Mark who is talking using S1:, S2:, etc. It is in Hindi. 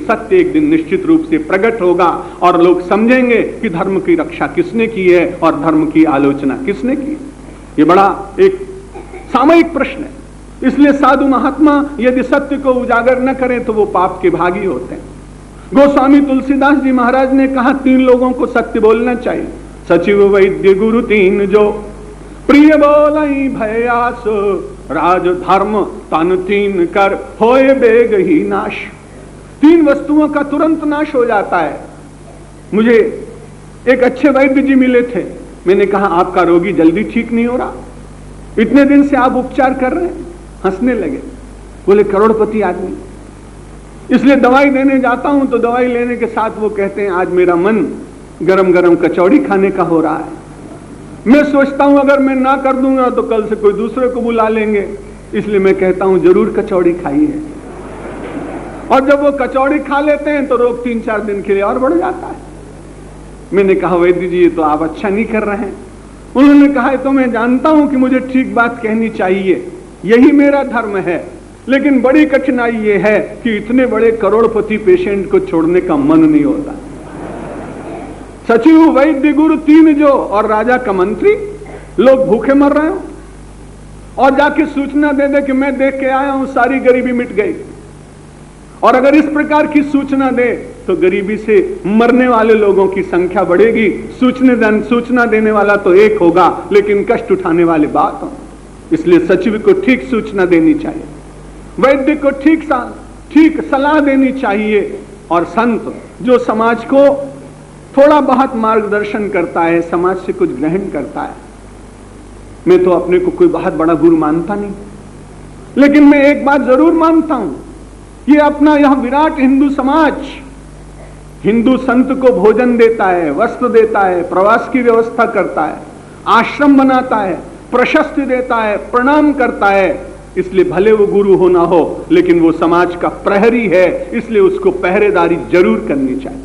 S1: सत्य एक दिन निश्चित रूप से प्रकट होगा और लोग समझेंगे कि धर्म की रक्षा किसने की है और धर्म की आलोचना किसने की है। ये बड़ा एक सामयिक प्रश्न है। इसलिए साधु महात्मा यदि सत्य को उजागर न करें तो वो पाप के भागी होते हैं। गोस्वामी तुलसीदास जी महाराज ने कहा 3 लोगों को सत्य बोलना चाहिए, सचिव वैद्य गुरु 3 जो प्रिय बोलई भयास राज धर्म तन 3 कर होए बेग ही नाश। 3 वस्तुओं का तुरंत नाश हो जाता है। मुझे एक अच्छे वैद्य जी मिले थे, मैंने कहा आपका रोगी जल्दी ठीक नहीं हो रहा, इतने दिन से आप उपचार कर रहे हैं। हंसने लगे, बोले करोड़पति आदमी, इसलिए दवाई देने जाता हूं तो दवाई लेने के साथ वो कहते हैं आज मेरा मन गरम गरम कचौड़ी खाने का हो रहा है। मैं सोचता हूं अगर मैं ना कर दूंगा तो कल से कोई दूसरे को बुला लेंगे, इसलिए मैं कहता हूं जरूर कचौड़ी खाइए। और जब वो कचौड़ी खा लेते हैं तो रोग 3-4 दिन के लिए और बढ़ जाता है। मैंने कहा वैद्य जी ये तो आप अच्छा नहीं कर रहे हैं। उन्होंने कहा तो मैं जानता हूं कि मुझे ठीक बात कहनी चाहिए, यही मेरा धर्म है, लेकिन बड़ी कठिनाई ये है कि इतने बड़े करोड़पति पेशेंट को छोड़ने का मन नहीं होता। सचिव वैद्य गुरु 3 जो और राजा का मंत्री, लोग भूखे मर रहे हो और जाके सूचना दे दे कि मैं देख के आया हूं सारी गरीबी मिट गई। और अगर इस प्रकार की सूचना दे तो गरीबी से मरने वाले लोगों की संख्या बढ़ेगी। सूचना देने वाला तो एक होगा लेकिन कष्ट उठाने वाले बात हो। इसलिए सचिव को ठीक सूचना देनी चाहिए, वैद्य को ठीक सलाह देनी चाहिए, और संत जो समाज को थोड़ा बहुत मार्गदर्शन करता है, समाज से कुछ ग्रहण करता है। मैं तो अपने को कोई बहुत बड़ा गुरु मानता नहीं, लेकिन मैं एक बात जरूर मानता हूं, ये अपना यह विराट हिंदू समाज हिंदू संत को भोजन देता है, वस्त्र देता है, प्रवास की व्यवस्था करता है, आश्रम बनाता है, प्रशस्ति देता है, प्रणाम करता है। इसलिए भले वो गुरु हो ना हो, लेकिन वो समाज का प्रहरी है, इसलिए उसको पहरेदारी जरूर करनी चाहिए।